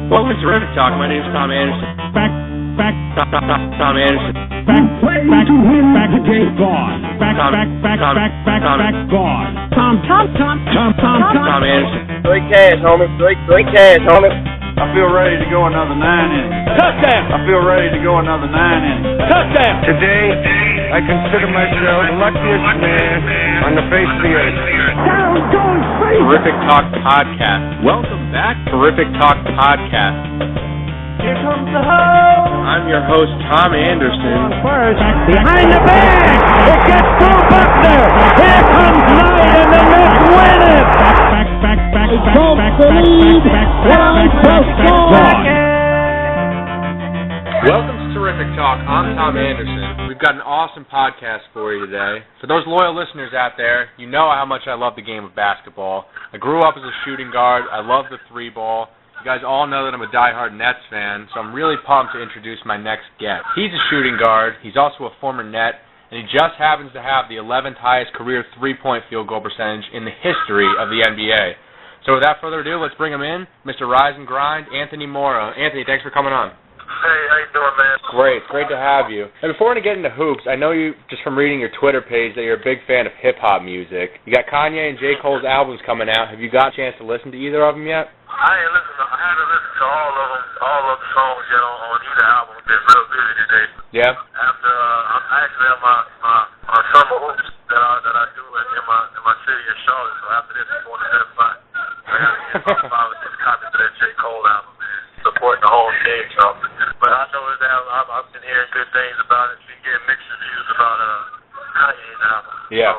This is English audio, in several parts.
Welcome to Terrific Talk. My name is Tom Anderson. Tom Anderson. Play to win back the game. Gone. Gone. Tom Anderson. Three cash, homie. I feel ready to go another 9 innings. Touchdown. I feel ready to go another 9 innings. Touchdown. Today, I consider myself the luckiest man on the face of the earth. Terrific Talk Podcast. Welcome back, Terrific Talk Podcast. Here comes the hose. I'm your host, Tom Anderson. Behind the bag. It gets through Buckner. Here comes Knight, and the Mets win it. Welcome to Terrific Talk. I'm Tom Anderson. We've got an awesome podcast for you today. For those loyal listeners out there, you know how much I love the game of basketball. I grew up as a shooting guard. I love the three ball. You guys all know that I'm a diehard Nets fan, so I'm really pumped to introduce my next guest. He's a shooting guard. He's also a former Net, and he just happens to have the 11th highest career three-point field goal percentage in the history of the NBA. So without further ado, let's bring him in, Mr. Rise and Grind, Anthony Morrow. Anthony, thanks for coming on. Hey, how you doing, man? Great to have you. And before we get into hoops, I know you, just from reading your Twitter page, that you're a big fan of hip-hop music. You got Kanye and J. Cole's albums coming out. Have you got a chance to listen to either of them yet? I haven't listened to all of them, all of the songs yet on either album. I've been real busy today. Yeah? After, I actually have my summer hoops that I do in my city in Charlotte, so after this, I'm going to that spot. I got to get about 5 or 6 copies of that J. Cole album, man. Supporting the whole team, so. But I know that I've been hearing good things about it. Been getting mixed reviews about Kanye's album. Yeah.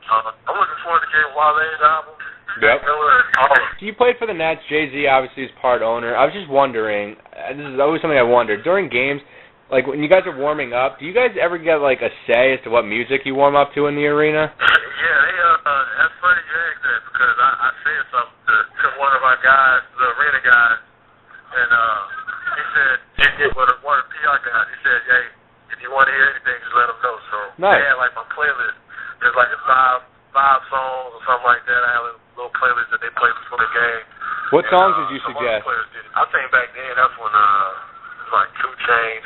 So, I'm looking forward to getting Wale's album. Yep. So you played for the Nets. Jay-Z obviously is part owner. I was just wondering, this is always something I wonder, during games, like when you guys are warming up, do you guys ever get like a say as to what music you warm up to in the arena? Yeah, that's funny you asked that because I said something to one of my guys, the arena guys, and he said, one of the PR guys, he said, hey, if you want to hear anything, just let them know. So nice. I had like my playlist. There's like a five songs or something like that. I have a little playlist that they play before the game. What songs did you suggest? I think back then that's when like 2 Chainz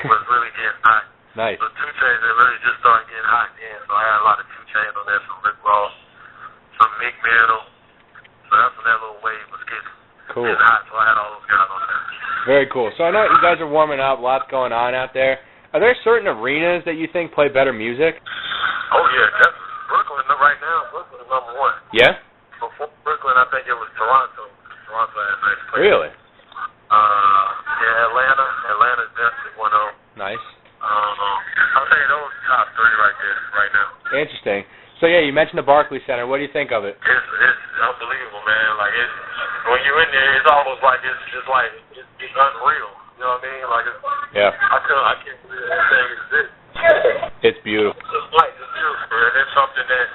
was really getting hot. Nice. So 2 Chainz that really just started getting hot then. So I had a lot of 2 Chainz on there, some Rick Ross, some Mick Middle. So that's when that little wave was getting hot. So I had all those guys on there. Very cool. So I know you guys are warming up, lots going on out there. Are there certain arenas that you think play better music? Oh yeah, definitely. Brooklyn right now. Brooklyn is number 1. Yeah. Before Brooklyn, I think it was Toronto. Toronto had nice places. Really? Yeah, Atlanta's definitely one of them. Nice. I'll say those top 3 right there, right now. Interesting. So yeah, you mentioned the Barclays Center. What do you think of it? It's unbelievable, man. Like when you're in there, it's almost like it's unreal. You know what I mean? Like yeah. I can't believe that thing exists. It's beautiful. It's beautiful, and it's something that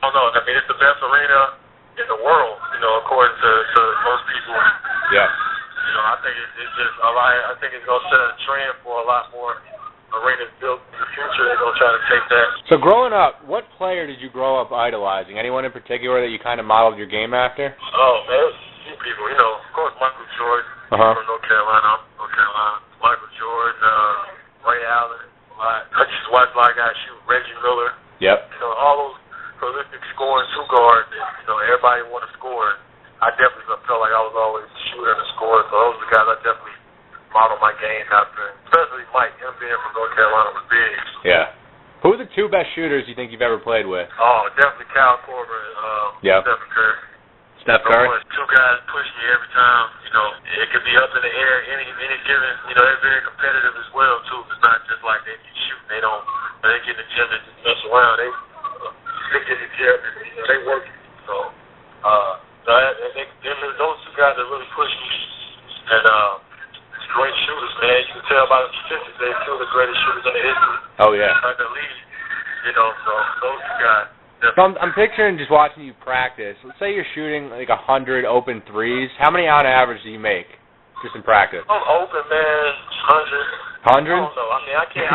I don't know. I mean, it's the best arena in the world. You know, according to most people. Yeah. You know, I think it's just a lot. I think it's gonna set a trend for a lot more arenas built in the future. They're gonna try to take that. So growing up, what player did you grow up idolizing? Anyone in particular that you kind of modeled your game after? Oh man, there's a few people. You know, of course, Michael Jordan from North Carolina. Michael Jordan, Ray Allen. I just watched a lot of guys shoot. Reggie Miller. Yep. You know, all those prolific scoring 2 guards. You know, everybody want to score. I definitely felt like I was always a shooter and a scorer. So those are the guys I definitely modeled my game after. Especially Mike, him being from North Carolina was big. Yeah. Who are the 2 best shooters you think you've ever played with? Oh, definitely Kyle Korver and Stephen Curry. Steph Curry? 2 guys push you every time. You know, it could be up in the air any given. You know, they're very competitive as well too. It's not just like they can shoot. They get in the gym and just mess around. They stick in the gym. You know, they work. So, those 2 guys that really push you and great shooters, man. You can tell by the statistics they're 2 of the greatest shooters in the history. Oh yeah. Like the league. You know, so those 2 guys. So I'm picturing just watching you practice. Let's say you're shooting like 100 open threes. How many on average do you make just in practice? I'm open, man. 100. 100? I don't know. I mean, I can't.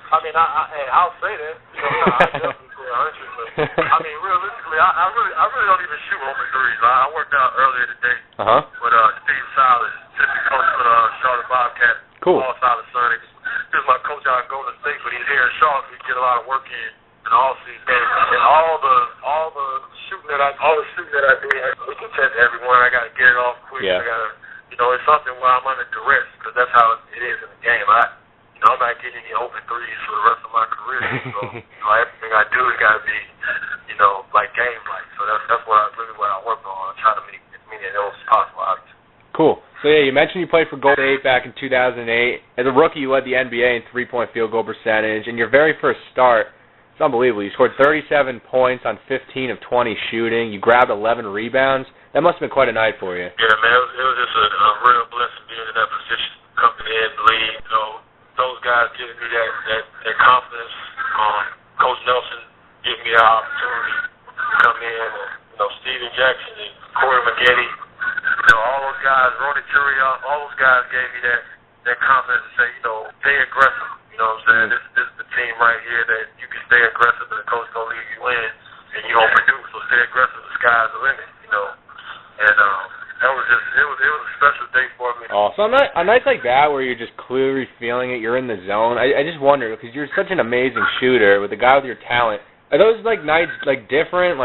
I'll say that. You know, I definitely say 100. But I mean, realistically, I really don't even shoot open threes. I worked out earlier today with Steve Silas. Cool. All solid son. He was my coach out in Golden State, but he's here in Charlotte. We get a lot of work in all season. And all the shooting that I do, we can test everyone. I gotta get it off quick. Yeah. I gotta, it's something where I'm under duress because that's how it is in the game. I'm not getting any open threes for the rest of my career. So everything I do has got to be, like game-like. So that's what I work on. I try to make as many of those as possible. Obviously. Cool. So, yeah, you mentioned you played for Golden State back in 2008. As a rookie, you led the NBA in three-point field goal percentage. In your very first start, it's unbelievable. You scored 37 points on 15 of 20 shooting. You grabbed 11 rebounds. That must have been quite a night for you. Yeah, man. It was just a real blessing being in that position, coming in the league. Those guys giving me that confidence. Coach Nelson giving me the opportunity to come in. Steven Jackson and Corey McGetty. All those guys, Ronnie Turioff, all those guys gave me that confidence to say, stay aggressive. You know what I'm saying? This is the team right here that you can stay aggressive and the coach gonna leave you in and you gonna produce. So stay aggressive, the sky's the limit, And that was it was a special day for me. Oh, so on nights like that where you're just clearly feeling it, you're in the zone, I just wonder, because you're such an amazing shooter with a guy with your talent, are those nights different?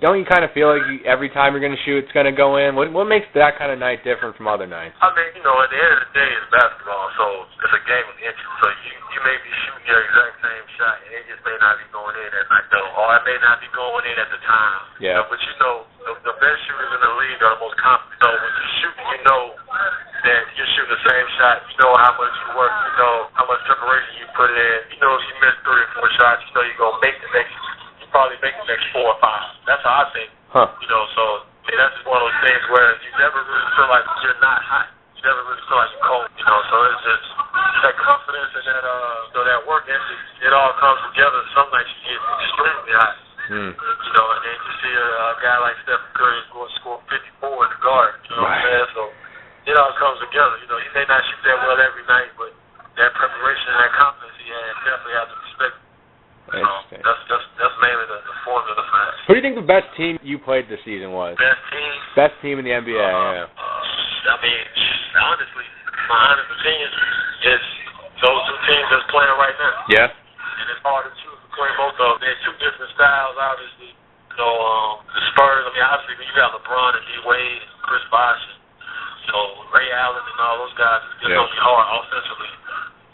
Don't you kind of feel like every time you're going to shoot it's going to go in? What makes that kind of night different from other nights? I mean, at the end of the day it's basketball, so it's a game of inches. So you may be shooting your exact same shot and it just may not be going in at night, or it may not be going in at the time. Yeah. But the best shooters in the league are the most confident. So when you're shooting, that you're shooting the same shot. You know how much you work. You know how much preparation you put in. If you miss 3 or 4 shots, you're going to make the next. You probably make the next 4 or 5. That's how I think. Huh. So that's just one of those things where you never really feel like you're not hot. You never really feel like you're cold. So it's just that confidence and that work ethic. It all comes together. Some nights you get extremely hot. And then you see a guy like Stephen Curry going to score 54 in the guard. You know what I'm saying? So it all comes together. He may not shoot that well every night, but that preparation and that confidence he had, definitely have to respect. That's mainly the formula for that. Who do you think the best team you played this season was? Best team? Best team in the NBA, yeah. I mean, honestly, my honest opinion is those 2 teams that's playing right now. Yeah. And it's hard to choose between both of them. They're 2 different styles, obviously. The Spurs, I mean, obviously, you got LeBron and D. Wade and Chris Bosh and, Ray Allen and all those guys. It's going to be hard offensively.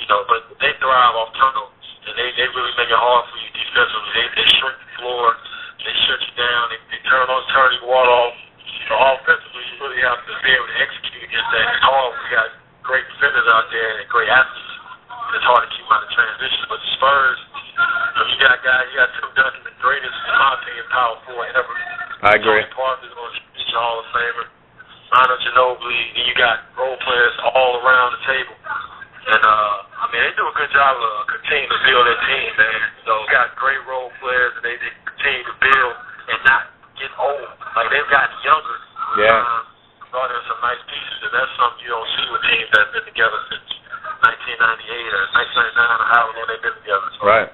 But they thrive off turnovers. And they really make it hard for you defensively. They shrink the floor. They shut you down. They turn your water off. Offensively, you really have to be able to execute against that. It's hard. We got great defenders out there and great athletes. It's hard to keep them out of transition. But the Spurs, you got Tim Duncan, the greatest, in my opinion, power forward ever. I agree. Tony Parker's going to be your Hall of Famer. Manu Ginobili, and you got role players all around the table. And, they do a good job of continuing to build their team, man. Got great role players, and they continue to build and not get old. They've gotten younger. Yeah. Brought in some nice pieces, and that's something you don't see with teams that have been together since 1998 or 1999 or however long they've been together. So, right.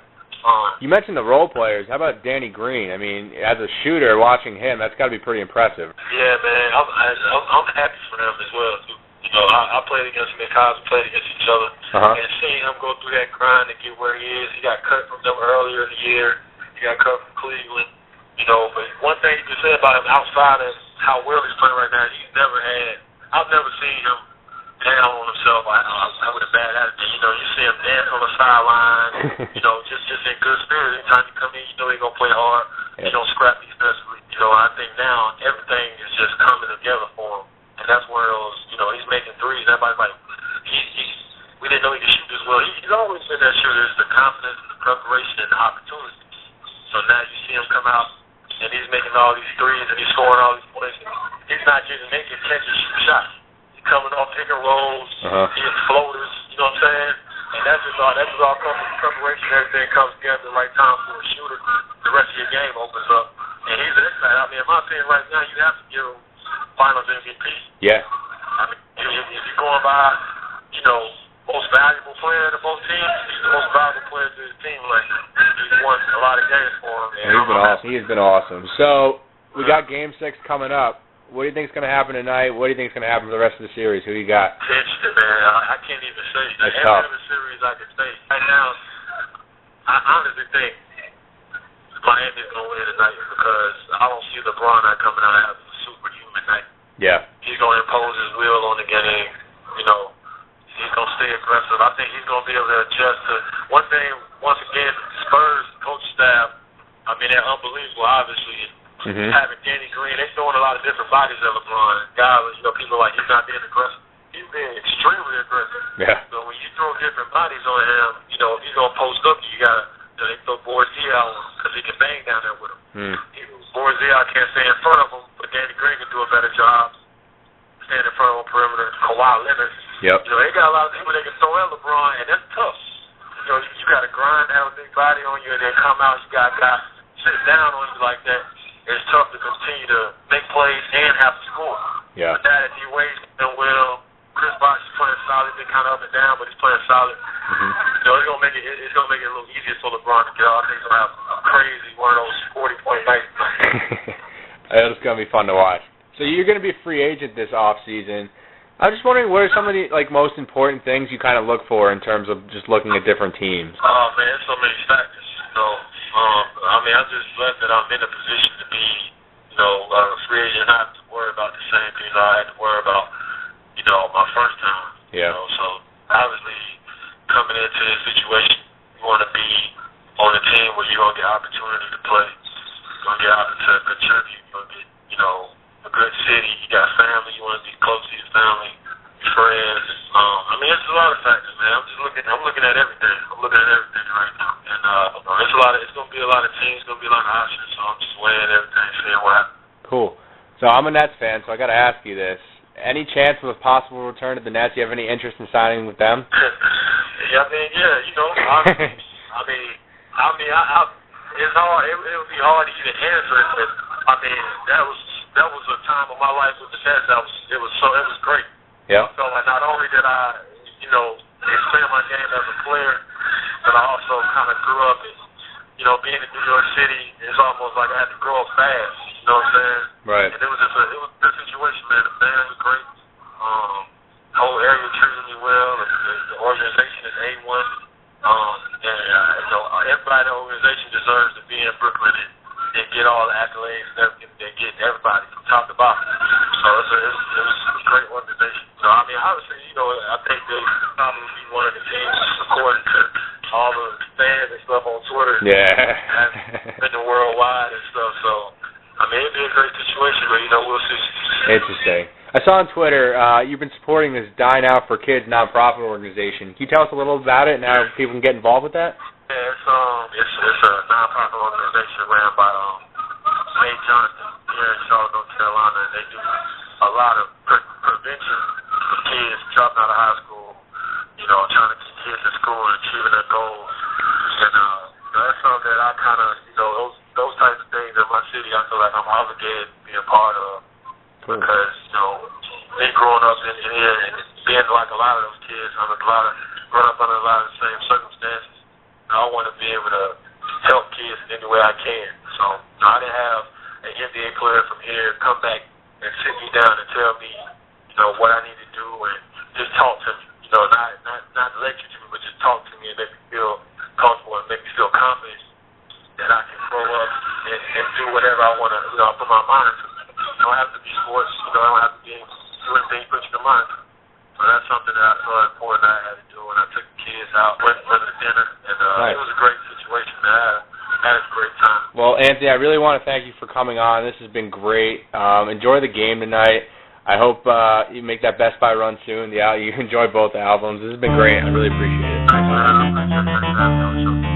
You mentioned the role players. How about Danny Green? I mean, as a shooter, watching him, that's got to be pretty impressive. Yeah, man. I'm happy for him as well, too. I played against him in college, played against each other, and seeing him go through that grind to get where he is. He got cut from them earlier in the year. He got cut from Cleveland. But one thing you can say about him outside of how well he's playing right now, I've never seen him down on himself. I with a bad attitude. You see him dance on the sideline, just in good spirit. Anytime you come in, he's going to play hard. Yeah. He don't scrap defensively. I think now everything is just coming together for him. And that's where he's making threes. Everybody's like, we didn't know he could shoot this well. He's always been that shooter. It's the confidence, the preparation, and the opportunity. So now you see him come out, and he's making all these threes, and he's scoring all these points. He's not just making catches, shoot shots. He's coming off pick and rolls, hitting floaters. You know what I'm saying? And that's just all comes from preparation. Everything comes together at the right time for a shooter. The rest of your game opens up. And he's an excited. I mean, in my opinion, right now, you have to give him Finals MVP. Yeah. I mean, if you're going by, most valuable player to both teams, he's the most valuable player to his team. He's won a lot of games for him. Yeah, he's been awesome. He has been awesome. So, we got Game 6 coming up. What do you think is going to happen tonight? What do you think is going to happen for the rest of the series? Who you got? Interesting, man. I can't even say. That's Every tough. other series I can say. Right now, I honestly think Miami's going to win tonight because I don't see LeBron not coming out having a superhuman night. Yeah. He's going to impose his will on the game. You know, he's going to stay aggressive. I think he's going to be able to adjust to one thing. Once again, Spurs coach staff, I mean, they're unbelievable, obviously. Having Danny Green, they're throwing a lot of different bodies at LeBron. Guys, you know, people are like, he's not being aggressive. He's being extremely aggressive. Yeah. So when you throw different bodies on him, you know, if he's going to post up, you got to, they throw Borzia on him because he can bang down there with him. Borzia can't stay in front of him, but Danny Green can do a better job standing in front of him perimeter. Kawhi Leonard. Yep. You know, they got a lot of people they can throw at LeBron, and that's tough. You know, you got to grind, have a big body on you, and then come out, you got guys sit down on you like that. It's tough to continue to make plays and have to score. Yeah. But that, if he weighs and well, Chris Bosh is playing solid. Been kind of up and down, but he's playing solid. You know, it's gonna make it a little easier for LeBron to get out. I think he's gonna have a crazy one of those 40-point nights. It's gonna be fun to watch. So you're gonna be a free agent this off season. I'm just wondering, what are some of the most important things you kind of look for in terms of just looking at different teams? Oh man, there's so many factors. You know, I mean, I'm just glad that I'm in a position to be, you know, a free agent. I have to worry about the same things I had to worry about, you know, my first time. Yeah. You know, so obviously coming into this situation, you want to be on a team where you're gonna get opportunity to play, you're gonna get opportunity to contribute, you're gonna get, you know, a good city, you got family, you want to be close to your family, your friends. I mean, it's a lot of factors, man. I'm looking at everything. I'm looking at everything right now, and it's gonna be a lot of teams, it's gonna be a lot of options. So I'm just weighing everything, seeing what happens. Cool. So I'm a Nets fan, so I got to ask you this: any chance of a possible return to the Nets? Do you have any interest in signing with them? Yeah, I mean, you know, it's hard. It would be hard to even answer it, but I mean, that was a time of my life with the Nets. It was great. Yeah. I felt like not only did I, you know, expand my game as a player, but I also kind of grew up. You know, being in New York City, it's almost like I had to grow up fast. You know what I'm saying? Right. And it was a good situation, man. The fans were great. The whole area treated me well. The organization is A1. You know, everybody in the organization deserves to be in Brooklyn and get all the accolades and everything. They get everybody from top to bottom. So it was a great organization. So I mean, obviously, you know, I think they probably be one of the teams according to all the fans and stuff on Twitter. Yeah. And the worldwide and stuff. So I mean, it'd be a great situation, but you know, we'll see. Interesting. I saw on Twitter you've been supporting this Dine Out for Kids nonprofit organization. Can you tell us a little about it and how people can get involved with that? Yeah, it's a nonprofit organization ran by St. Johnston here in Charlotte, North Carolina, and they do a lot of prevention for kids dropping out of high school, you know, trying to keep kids in school and achieving their goals. And that's something that I kind of, you know, those types of things in my city, I feel like I'm obligated to be a part of. Cool. Because, you know, me growing up in here and being like a lot of those kids, growing up under a lot of the same circumstances, I want to be able to help kids in any way I can. So, you know, I didn't have an NBA player from here come back and sit me down and tell me, you know, what I need to do and just talk to me. You know, not lecture to me, but just talk to me and make me feel comfortable and make me feel confident that I can grow up and do whatever I want to, you know, put my mind to. You don't have to be sports, you know, I don't have to be doing things put you to mind. So that's something that I thought important I had to do, and I took the kids out, went for the dinner, and nice. It was a great situation, man. I had a great time. Well, Anthony, I really want to thank you for coming on. This has been great. Enjoy the game tonight. I hope you make that Best Buy run soon. Yeah, you enjoy both albums. This has been great. I really appreciate it. Thanks, man. I appreciate it.